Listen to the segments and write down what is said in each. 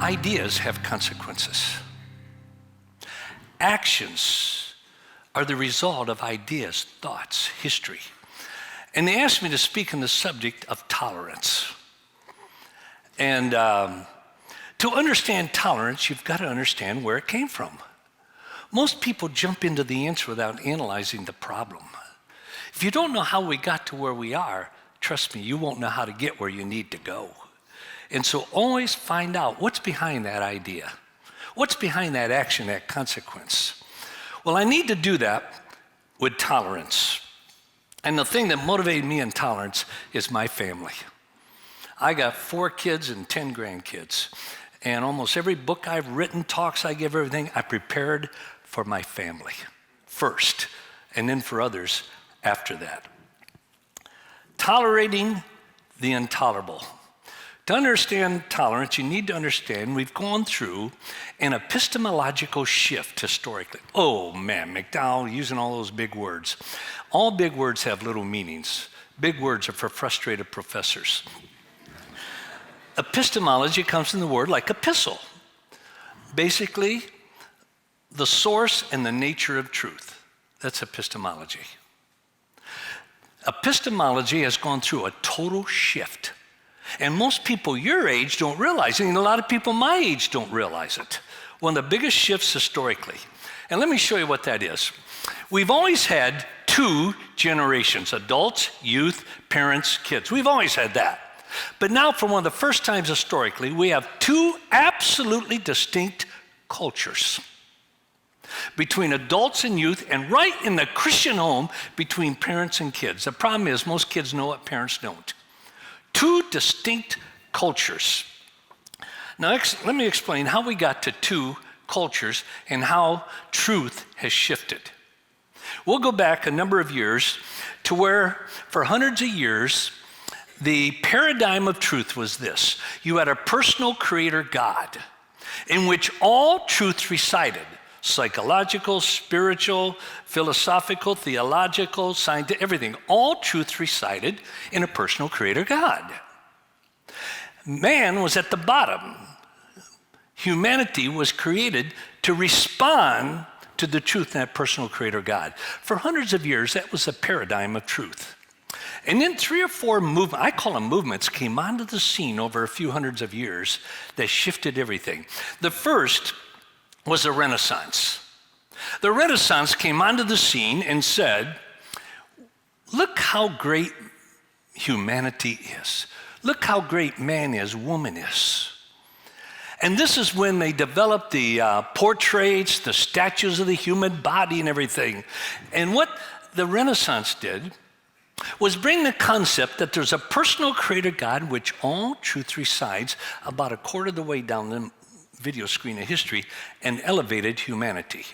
Ideas have consequences. Actions are the result of ideas, thoughts, history. And they asked me to speak on the subject of tolerance. And to understand tolerance, you've got to understand where it came from. Most people jump into the answer without analyzing the problem. If you don't know how we got to where we are, trust me, you won't know how to get where you need to go. And so always find out what's behind that idea. What's behind that action, that consequence? Well, I need to do that with tolerance. And the thing that motivated me in tolerance is my family. I got 4 kids and 10 grandkids. And almost every book I've written, talks I give, everything, I prepared for my family first, and then for others after that. Tolerating the intolerable. To understand tolerance, you need to understand we've gone through an epistemological shift historically. Oh man, McDowell using all those big words. All big words have little meanings. Big words are for frustrated professors. Epistemology comes from the word like epistle. Basically, the source and the nature of truth. That's epistemology. Epistemology has gone through a total shift. And most people your age don't realize it, and a lot of people my age don't realize it. One of the biggest shifts historically. And let me show you what that is. We've always had 2 generations, adults, youth, parents, kids. We've always had that. But now, for one of the first times historically, we have 2 absolutely distinct cultures between adults and youth, and right in the Christian home between parents and kids. The problem is most kids know what parents don't. 2 distinct cultures. Now, let me explain how we got to 2 cultures and how truth has shifted. We'll go back a number of years to where, for hundreds of years, the paradigm of truth was this. You had a personal creator God in which all truth resided. Psychological, spiritual, philosophical, theological, scientific, everything. All truth resided in a personal creator God. Man was at the bottom. Humanity was created to respond to the truth in that personal creator God. For hundreds of years, that was a paradigm of truth. And then 3 or 4 movements, I call them movements, came onto the scene over a few hundreds of years that shifted everything. The first was the Renaissance. The Renaissance came onto the scene and said, look how great humanity is. Look how great man is, woman is. And this is when they developed the portraits, the statues of the human body and everything. And what the Renaissance did was bring the concept that there's a personal creator God which all truth resides about a quarter of the way down the video screen of history, and elevated humanity.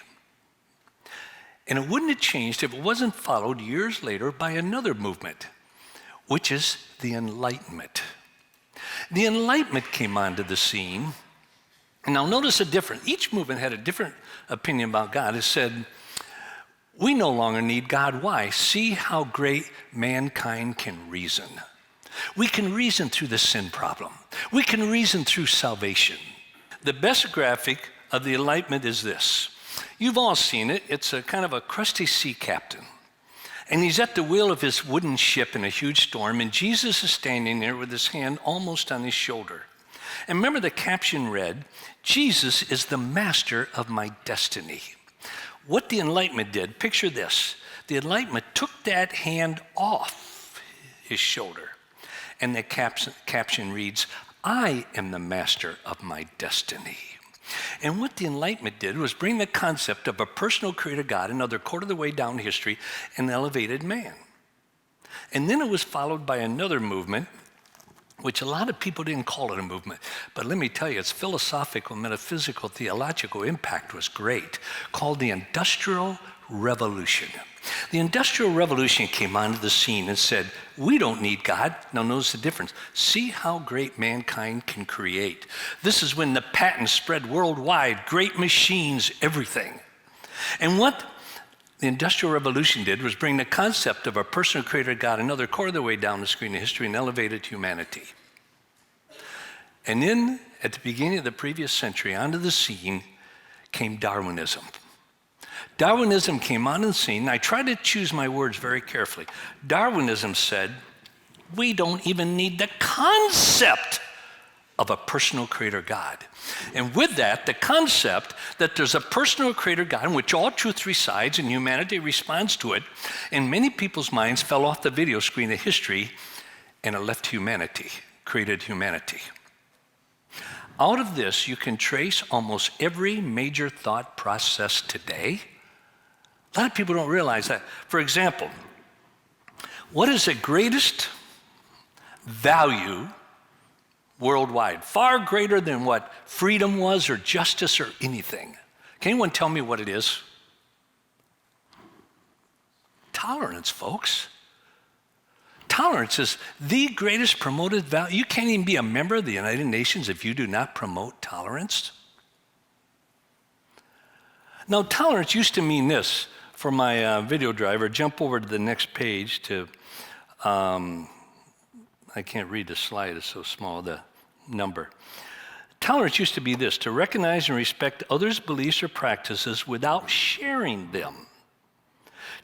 And it wouldn't have changed if it wasn't followed years later by another movement, which is the Enlightenment. The Enlightenment came onto the scene. And now notice a difference. Each movement had a different opinion about God. It said, we no longer need God. Why? See how great mankind can reason. We can reason through the sin problem. We can reason through salvation. The best graphic of the Enlightenment is this. You've all seen it. It's a kind of a crusty sea captain. And he's at the wheel of his wooden ship in a huge storm, and Jesus is standing there with his hand almost on his shoulder. And remember the caption read, Jesus is the master of my destiny. What the Enlightenment did, picture this. The Enlightenment took that hand off his shoulder, and the caption reads, I am the master of my destiny. And what the Enlightenment did was bring the concept of a personal creator God another quarter of the way down history and elevated man. And then it was followed by another movement, which a lot of people didn't call it a movement. But let me tell you, its philosophical, metaphysical, theological impact was great, called the Industrial Revolution. The Industrial Revolution came onto the scene and said, we don't need God. Now notice the difference. See how great mankind can create. This is when the patents spread worldwide, great machines, everything. And what the Industrial Revolution did was bring the concept of a personal creator God another quarter of the way down the screen of history and elevated humanity. And then at the beginning of the previous century, onto the scene came Darwinism. Darwinism came on the scene, and I try to choose my words very carefully. Darwinism said, we don't even need the concept of a personal creator God. And with that, the concept that there's a personal creator God in which all truth resides and humanity responds to it, in many people's minds fell off the video screen of history and it left humanity, created humanity. Out of this, you can trace almost every major thought process today. A lot of people don't realize that. For example, what is the greatest value worldwide? Far greater than what freedom was or justice or anything. Can anyone tell me what it is? Tolerance, folks. Tolerance is the greatest promoted value. You can't even be a member of the United Nations if you do not promote tolerance. Now, tolerance used to mean this. For my video driver, jump over to the next page to, I can't read the slide, it's so small, the number. Tolerance used to be this: to recognize and respect others' beliefs or practices without sharing them.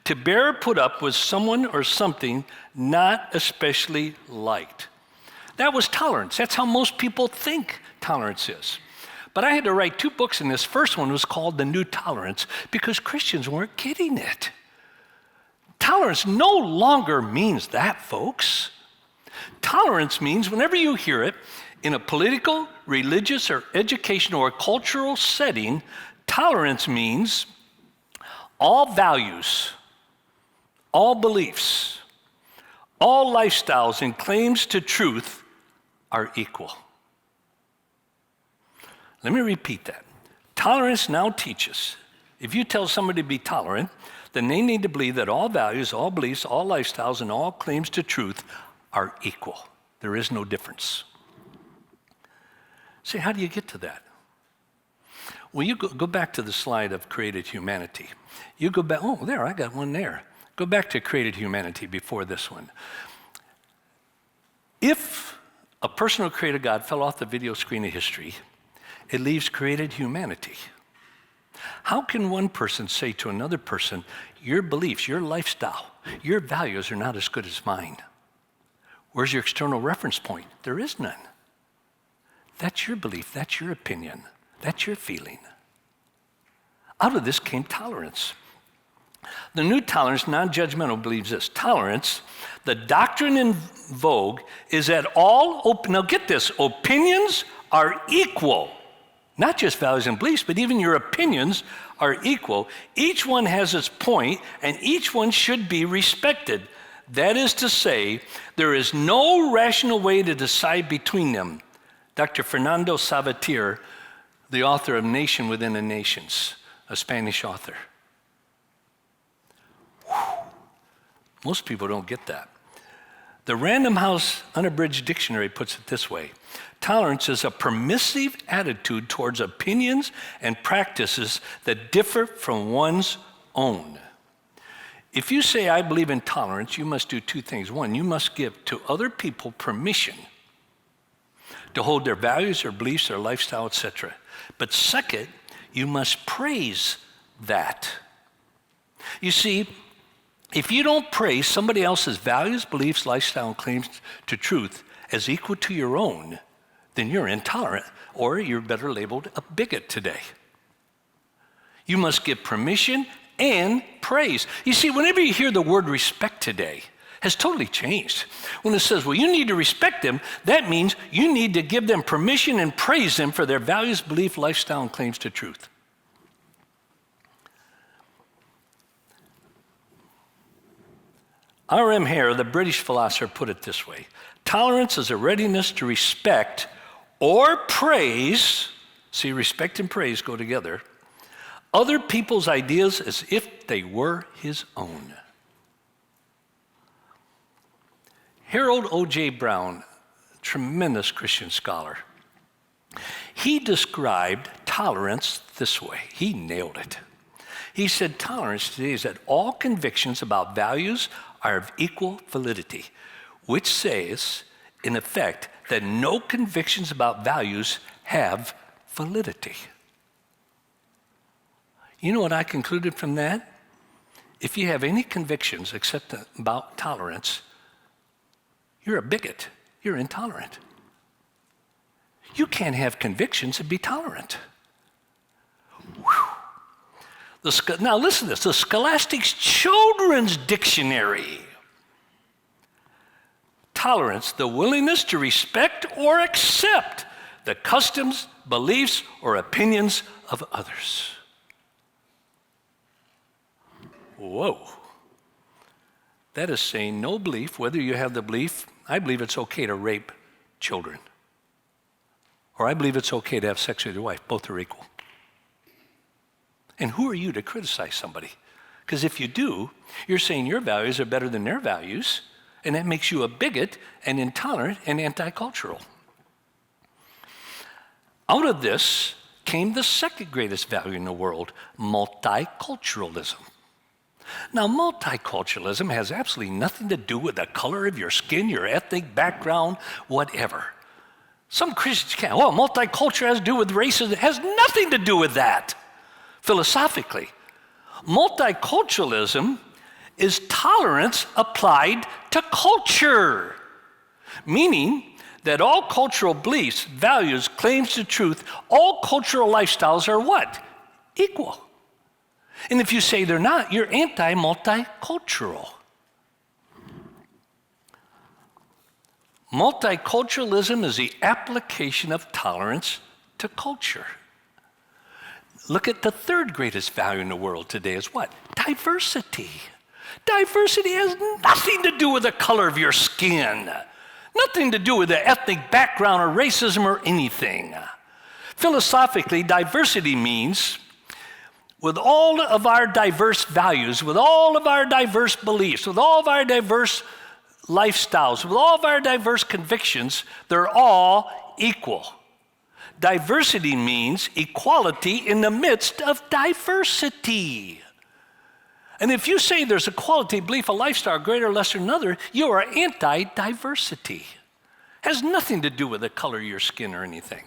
To bear or put up with someone or something not especially liked. That was tolerance. That's how most people think tolerance is. But I had to write 2 books, and this first one was called The New Tolerance because Christians weren't getting it. Tolerance no longer means that, folks. Tolerance means whenever you hear it in a political, religious, or educational or cultural setting, tolerance means all values, all beliefs, all lifestyles and claims to truth are equal. Let me repeat that. Tolerance now teaches, if you tell somebody to be tolerant, then they need to believe that all values, all beliefs, all lifestyles, and all claims to truth are equal. There is no difference. See, how do you get to that? Well, you go back to the slide of created humanity. You go back, oh, there, I got one there. Go back to created humanity before this one. If a personal created God fell off the video screen of history, it leaves created humanity. How can one person say to another person, your beliefs, your lifestyle, your values are not as good as mine? Where's your external reference point? There is none. That's your belief, that's your opinion, that's your feeling. Out of this came tolerance. The new tolerance, non-judgmental, believes this. Tolerance, the doctrine in vogue, is that now get this, opinions are equal. Not just values and beliefs, but even your opinions are equal. Each one has its point, and each one should be respected. That is to say, there is no rational way to decide between them. Dr. Fernando Sabater, the author of Nation Within the Nations, a Spanish author. Most people don't get that. The Random House Unabridged Dictionary puts it this way: tolerance is a permissive attitude towards opinions and practices that differ from one's own. If you say, I believe in tolerance, you must do 2 things. 1, you must give to other people permission to hold their values, their beliefs, their lifestyle, etc. But second, you must praise that. You see, if you don't praise somebody else's values, beliefs, lifestyle, and claims to truth as equal to your own, then you're intolerant, or you're better labeled a bigot today. You must give permission and praise. You see, whenever you hear the word respect today, has totally changed. When it says, well, you need to respect them, that means you need to give them permission and praise them for their values, belief, lifestyle, and claims to truth. R.M. Hare, the British philosopher, put it this way: tolerance is a readiness to respect or praise, see, respect and praise go together, other people's ideas as if they were his own. Harold O.J. Brown, tremendous Christian scholar, he described tolerance this way. He nailed it. He said tolerance today is that all convictions about values are of equal validity, which says, in effect, that no convictions about values have validity. You know what I concluded from that? If you have any convictions except about tolerance, you're a bigot. You're intolerant. You can't have convictions and be tolerant. Now listen to this. The Scholastic's Children's Dictionary. Tolerance, the willingness to respect or accept the customs, beliefs, or opinions of others. Whoa. That is saying no belief, whether you have the belief, I believe it's okay to rape children. Or I believe it's okay to have sex with your wife. Both are equal. And who are you to criticize somebody? Because if you do, you're saying your values are better than their values, and that makes you a bigot and intolerant and anti-cultural. Out of this came the second greatest value in the world, multiculturalism. Now, multiculturalism has absolutely nothing to do with the color of your skin, your ethnic background, whatever. Some Christians can't. Well, multicultural has to do with racism. It has nothing to do with that, philosophically. Multiculturalism is tolerance applied to culture, meaning that all cultural beliefs, values, claims to truth, all cultural lifestyles are what? Equal. And if you say they're not, you're anti-multicultural. Multiculturalism is the application of tolerance to culture. Look at the third greatest value in the world today is what? Diversity. Diversity has nothing to do with the color of your skin, nothing to do with the ethnic background or racism or anything. Philosophically, diversity means with all of our diverse values, with all of our diverse beliefs, with all of our diverse lifestyles, with all of our diverse convictions, they're all equal. Diversity means equality in the midst of diversity. And if you say there's a quality, belief, a lifestyle greater or lesser than another, you are anti-diversity. Has nothing to do with the color of your skin or anything.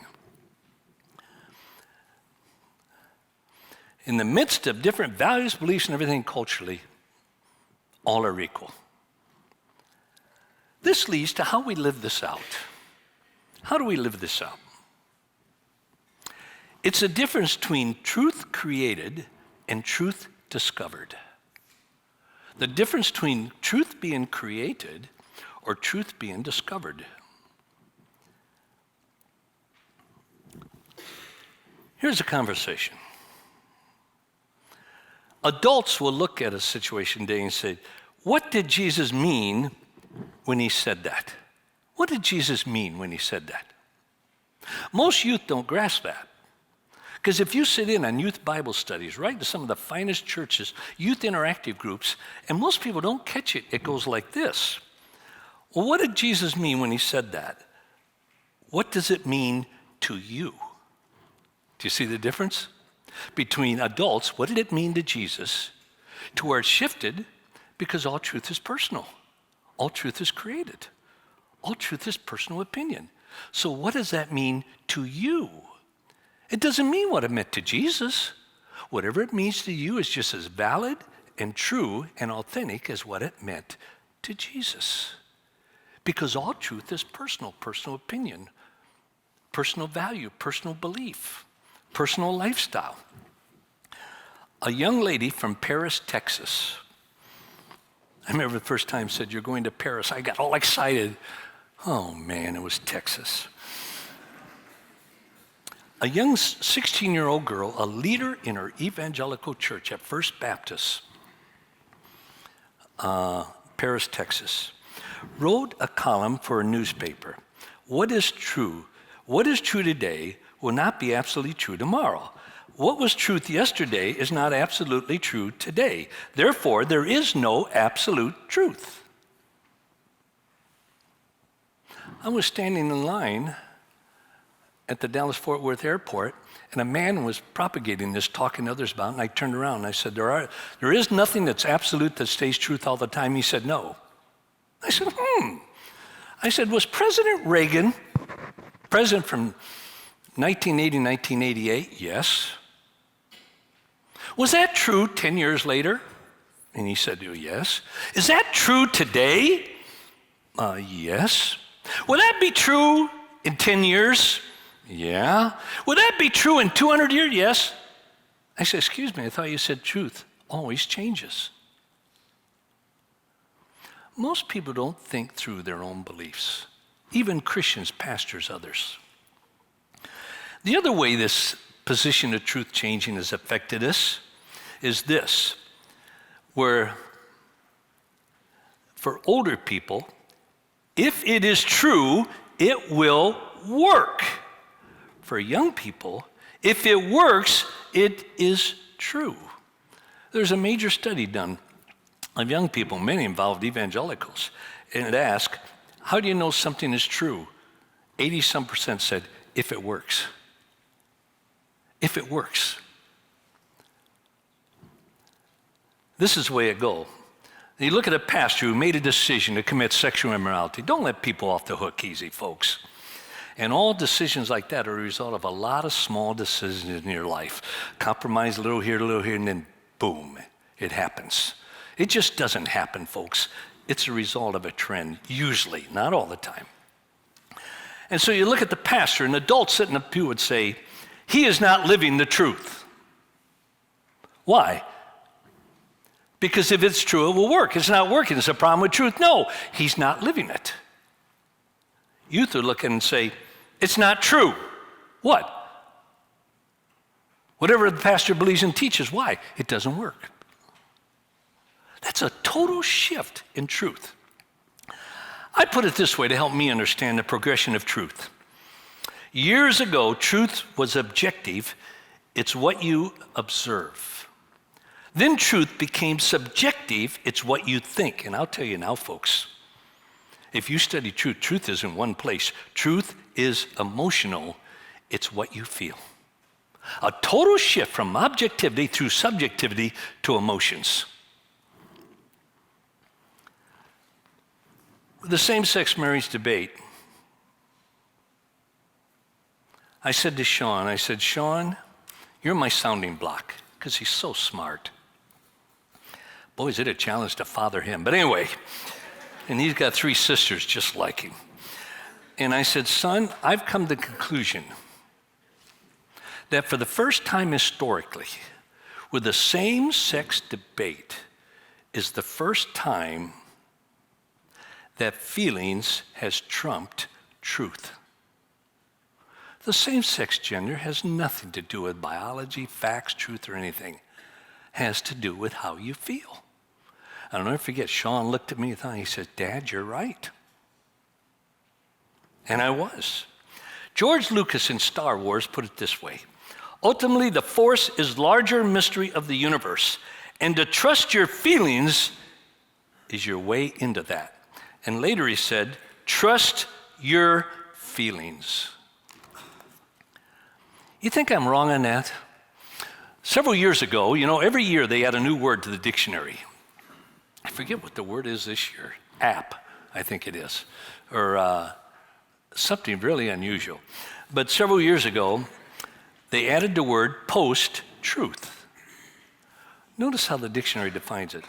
In the midst of different values, beliefs, and everything culturally, all are equal. This leads to how we live this out. How do we live this out? It's a difference between truth created and truth discovered. The difference between truth being created or truth being discovered. Here's a conversation. Adults will look at a situation today and say, what did Jesus mean when he said that? What did Jesus mean when he said that? Most youth don't grasp that. Because if you sit in on youth Bible studies, right, to some of the finest churches, youth interactive groups, and most people don't catch it, it goes like this. Well, what did Jesus mean when he said that? What does it mean to you? Do you see the difference? Between adults, what did it mean to Jesus, to where it shifted because all truth is personal. All truth is created. All truth is personal opinion. So what does that mean to you? It doesn't mean what it meant to Jesus. Whatever it means to you is just as valid and true and authentic as what it meant to Jesus. Because all truth is personal, personal opinion, personal value, personal belief, personal lifestyle. A young lady from Paris, Texas. I remember the first time said, you're going to Paris. I got all excited. Oh man, it was Texas. A young 16-year-old girl, a leader in her evangelical church at First Baptist, Paris, Texas, wrote a column for a newspaper. What is true? What is true today will not be absolutely true tomorrow. What was truth yesterday is not absolutely true today. Therefore, there is no absolute truth. I was standing in line at the Dallas-Fort Worth airport, and a man was propagating this, talking to others about it, and I turned around and I said, there is nothing that's absolute that stays truth all the time. He said, no. I said, I said, was President Reagan President from 1980, 1988, yes. Was that true 10 years later? And he said, oh, yes. Is that true today? Yes. Will that be true in 10 years? Yeah. Will that be true in 200 years? Yes. I said, excuse me, I thought you said truth always changes. Most people don't think through their own beliefs, even Christians, pastors, others. The other way this position of truth changing has affected us is this, where for older people, if it is true, it will work. For young people, if it works, it is true. There's a major study done of young people, many involved evangelicals, and it asked, how do you know something is true? 80% said, if it works. If it works. This is the way it goes. You look at a pastor who made a decision to commit sexual immorality. Don't let people off the hook easy, folks. And all decisions like that are a result of a lot of small decisions in your life. Compromise a little here, and then boom, it happens. It just doesn't happen, folks. It's a result of a trend, usually, not all the time. And so you look at the pastor, an adult sitting in the pew would say, he is not living the truth. Why? Because if it's true, it will work. It's not working. It's a problem with truth. No, he's not living it. Youth would look and say, it's not true. What? Whatever the pastor believes and teaches. Why? It doesn't work. That's a total shift in truth. I put it this way to help me understand the progression of truth. Years ago, truth was objective. It's what you observe. Then truth became subjective. It's what you think. And I'll tell you now, folks, if you study truth, truth is in one place. Truth is emotional. It's what you feel. A total shift from objectivity through subjectivity to emotions. The same-sex marriage debate, I said to Sean, Sean, you're my sounding block, because he's so smart. Boy, is it a challenge to father him. But anyway, and he's got 3 sisters just like him. And I said, son, I've come to the conclusion that for the first time historically, with the same-sex debate is the first time that feelings has trumped truth. The same-sex gender has nothing to do with biology, facts, truth, or anything. It has to do with how you feel. I'll never forget, Sean looked at me and he said, Dad, you're right. And I was. George Lucas in Star Wars put it this way. Ultimately, the force is larger mystery of the universe, and to trust your feelings is your way into that. And later he said, trust your feelings. You think I'm wrong on that? Several years ago, every year they add a new word to the dictionary. I forget what the word is this year. App, I think it is. Or something really unusual. But several years ago, they added the word post-truth. Notice how the dictionary defines it.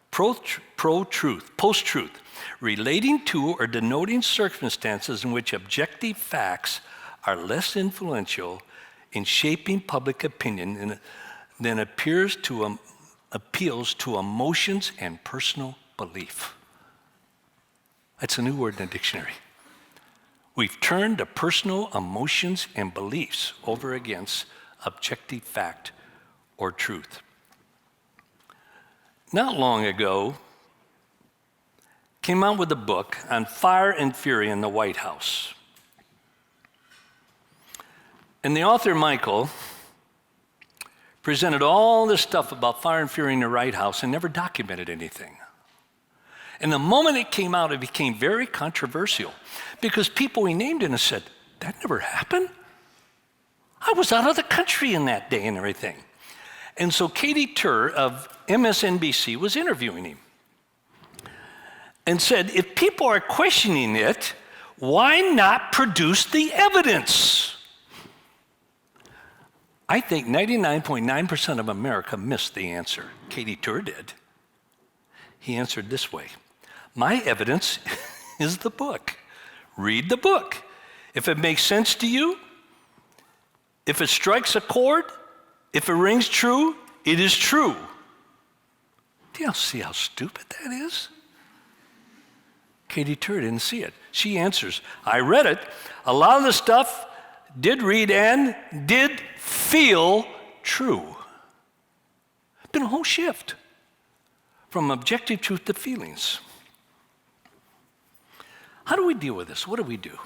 Pro-truth, post-truth, relating to or denoting circumstances in which objective facts are less influential in shaping public opinion than appeals to emotions and personal belief. That's a new word in the dictionary. We've turned the personal emotions and beliefs over against objective fact or truth. Not long ago, came out with a book on fire and fury in the White House. And the author, Michael, presented all this stuff about fire and fury in the White House and never documented anything. And the moment it came out, it became very controversial because people he named in it said, that never happened? I was out of the country in that day and everything. And so Katie Tur of MSNBC was interviewing him and said, if people are questioning it, Why not produce the evidence? I think 99.9% of America missed the answer. Katie Tur did. He answered this way: my evidence is the book. Read the book. If it makes sense to you, if it strikes a chord, if it rings true, it is true. Do you see how stupid that is? Katie Tur didn't see it. She answers, I read it. A lot of the stuff did read and did feel true. Been a whole shift from objective truth to feelings. How do we deal with this? What do we do?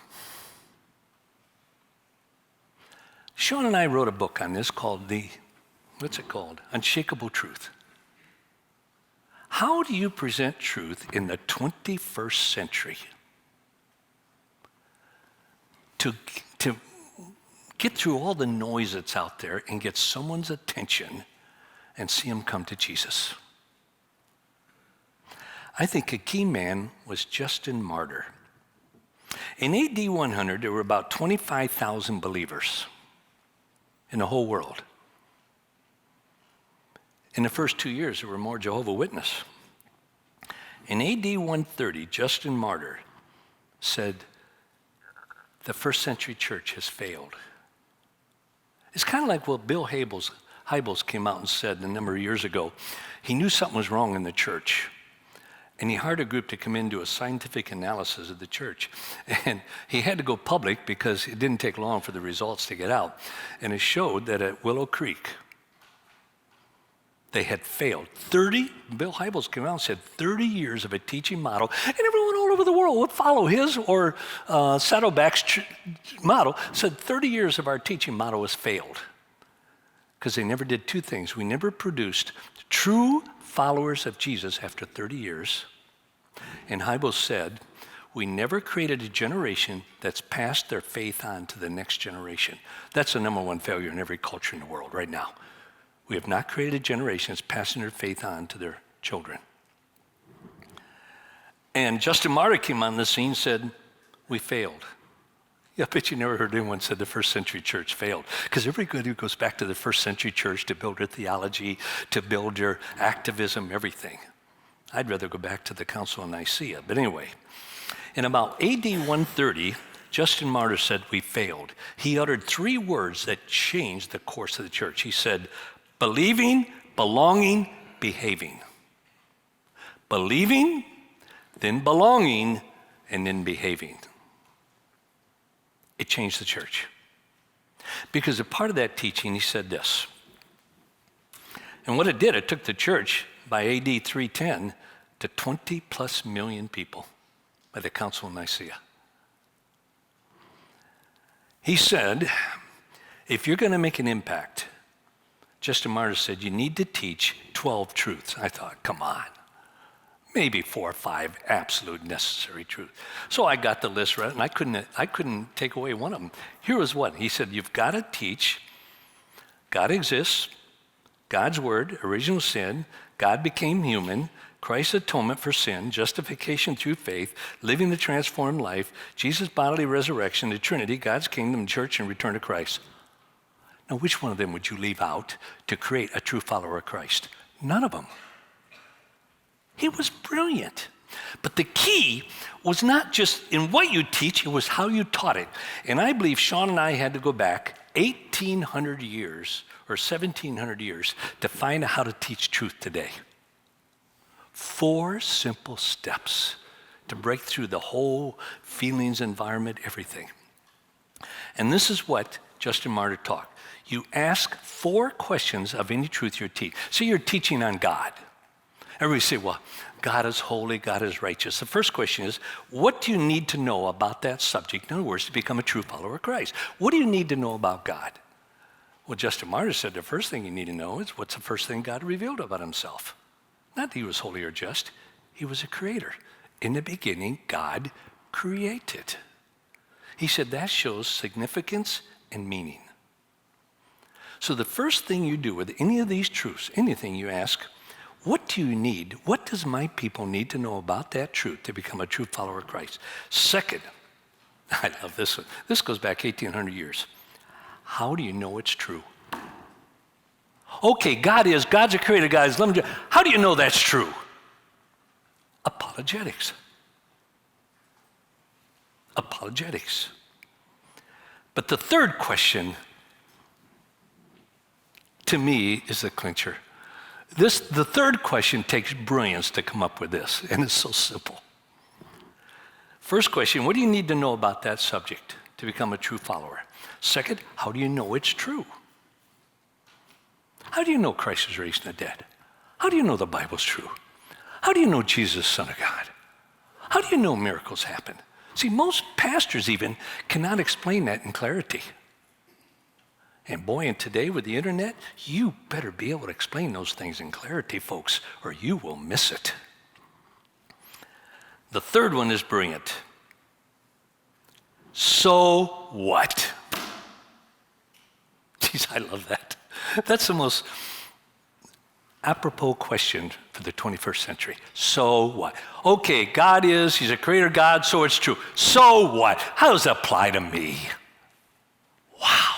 Sean and I wrote a book on this called Unshakable Truth. How do you present truth in the 21st century to get through all the noise that's out there and get someone's attention and see them come to Jesus? I think a key man was Justin Martyr. In AD 100, there were about 25,000 believers in the whole world. In the first 2 years, there were more Jehovah's Witnesses. In AD 130, Justin Martyr said, the first century church has failed. It's kind of like what Bill Hybels came out and said a number of years ago. He knew something was wrong in the church, and he hired a group to come in and do a scientific analysis of the church. And he had to go public because it didn't take long for the results to get out. And it showed that at Willow Creek, they had failed. Bill Hybels came out and said 30 years of a teaching model, and everyone all over the world would follow his or Saddleback's model. Said 30 years of our teaching model has failed because they never did two things. We never produced true followers of Jesus after 30 years. And Hybels said, we never created a generation that's passed their faith on to the next generation. That's the number one failure in every culture in the world right now. We have not created a generation that's passing their faith on to their children. And Justin Martyr came on the scene and said, we failed. Yeah, I bet you never heard anyone said the first century church failed. Because everybody goes back to the first century church to build their theology, to build their activism, everything. I'd rather go back to the Council of Nicaea. But anyway, in about AD 130, Justin Martyr said we failed. He uttered 3 words that changed the course of the church. He said, believing, belonging, behaving. Believing, then belonging, and then behaving. It changed the church. Because a part of that teaching, he said this. And what it did, it took the church by AD 310 to 20 plus million people by the Council of Nicaea. He said, if you're going to make an impact, Justin Martyr said, you need to teach 12 truths. I thought, come on, maybe 4 or 5 absolute necessary truths. So I got the list right, and I couldn't take away one of them. Here was one. He said, you've got to teach God exists, God's word, original sin, God became human, Christ's atonement for sin, justification through faith, living the transformed life, Jesus' bodily resurrection, the Trinity, God's kingdom, church, and return to Christ. Now, which one of them would you leave out to create a true follower of Christ? None of them. He was brilliant. But the key was not just in what you teach, it was how you taught it. And I believe Sean and I had to go back 1,800 years or 1,700 years to find out how to teach truth today. 4 simple steps to break through the whole feelings, environment, everything. And this is what Justin Martyr taught. You ask 4 questions of any truth you're teaching. So you're teaching on God. Everybody say, well, God is holy, God is righteous. The first question is, what do you need to know about that subject? In other words, to become a true follower of Christ. What do you need to know about God? Well, Justin Martyr said the first thing you need to know is what's the first thing God revealed about himself? Not that he was holy or just, he was a creator. In the beginning, God created. He said that shows significance and meaning. So the first thing you do with any of these truths, anything you ask, what do you need? What does my people need to know about that truth to become a true follower of Christ? Second, I love this one. This goes back 1,800 years. How do you know it's true? Okay, God's a creator, guys. How do you know that's true? Apologetics. Apologetics. But the third question, to me, is the clincher. The third question takes brilliance to come up with this, and it's so simple. First question, what do you need to know about that subject to become a true follower? Second, how do you know it's true? How do you know Christ is raised from the dead? How do you know the Bible's true? How do you know Jesus is Son of God? How do you know miracles happen? See, most pastors even cannot explain that in clarity. And boy, and today with the internet, you better be able to explain those things in clarity, folks, or you will miss it. The third one is brilliant. So what? Geez, I love that. That's the most apropos question for the 21st century. So what? Okay, He's a creator God, so it's true. So what? How does that apply to me? Wow.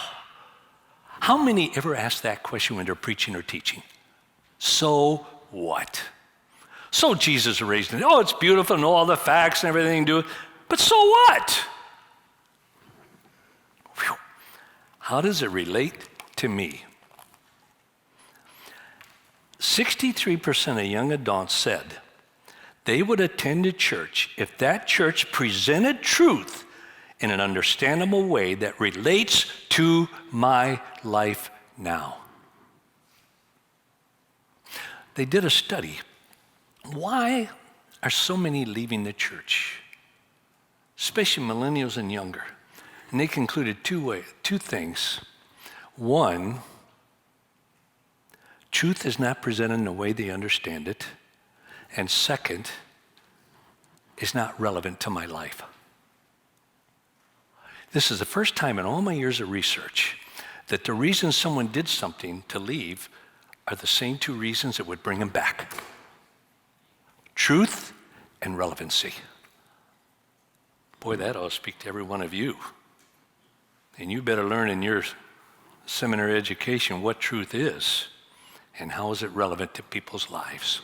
How many ever ask that question when they're preaching or teaching? So what? So Jesus raised it. Oh, it's beautiful and all the facts and everything to do. But so what? Whew. How does it relate to me? 63% of young adults said they would attend a church if that church presented truth in an understandable way that relates to my life now. They did a study. Why are so many leaving the church, especially millennials and younger? And they concluded two things. One, truth is not presented in the way they understand it. And second, it's not relevant to my life. This is the first time in all my years of research that the reason someone did something to leave are the same two reasons that would bring them back. Truth and relevancy. Boy, that ought to speak to every one of you. And you better learn in your seminary education what truth is and how is it relevant to people's lives.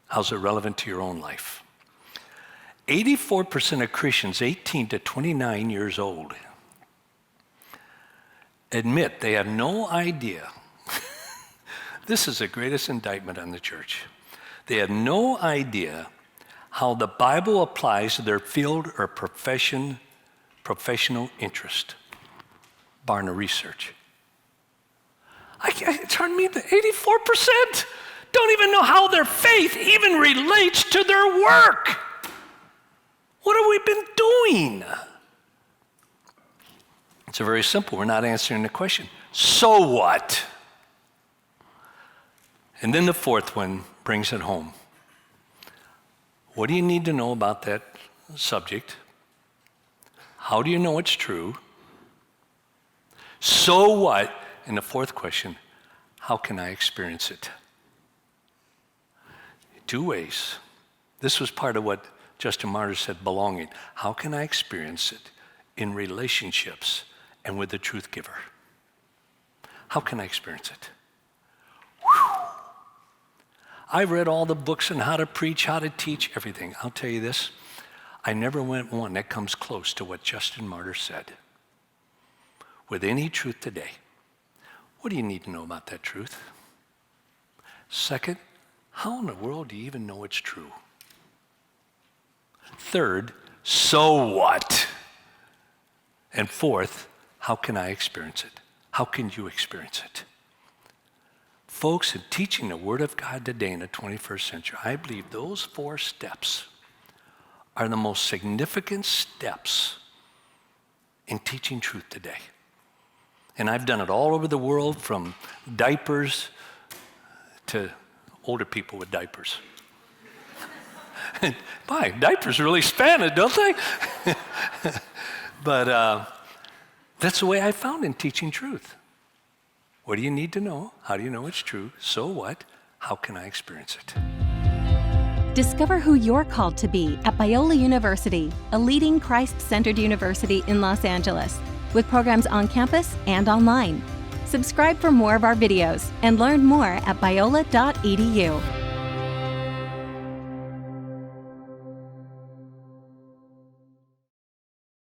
How's it relevant to your own life? 84% of Christians 18 to 29 years old admit they have no idea. This is the greatest indictment on the church. They have no idea how the Bible applies to their field or professional interest, barring the research. It's hard to me that 84% don't even know how their faith even relates to their work. What have we been doing? It's very simple. We're not answering the question. So what? And then the fourth one brings it home. What do you need to know about that subject? How do you know it's true? So what? And the fourth question, how can I experience it? Two ways. This was part of what Justin Martyr said, belonging. How can I experience it in relationships and with the truth giver? How can I experience it? Whew. I've read all the books on how to preach, how to teach, everything. I'll tell you this, I never went one that comes close to what Justin Martyr said. With any truth today, what do you need to know about that truth? Second, how in the world do you even know it's true? Third, so what? And fourth, how can I experience it? How can you experience it? Folks, in teaching the Word of God today in the 21st century, I believe those 4 steps are the most significant steps in teaching truth today. And I've done it all over the world, from diapers to older people with diapers. Boy, diapers really span it, don't they? But that's the way I found in teaching truth. What do you need to know? How do you know it's true? So what? How can I experience it? Discover who you're called to be at Biola University, a leading Christ-centered university in Los Angeles, with programs on campus and online. Subscribe for more of our videos and learn more at biola.edu.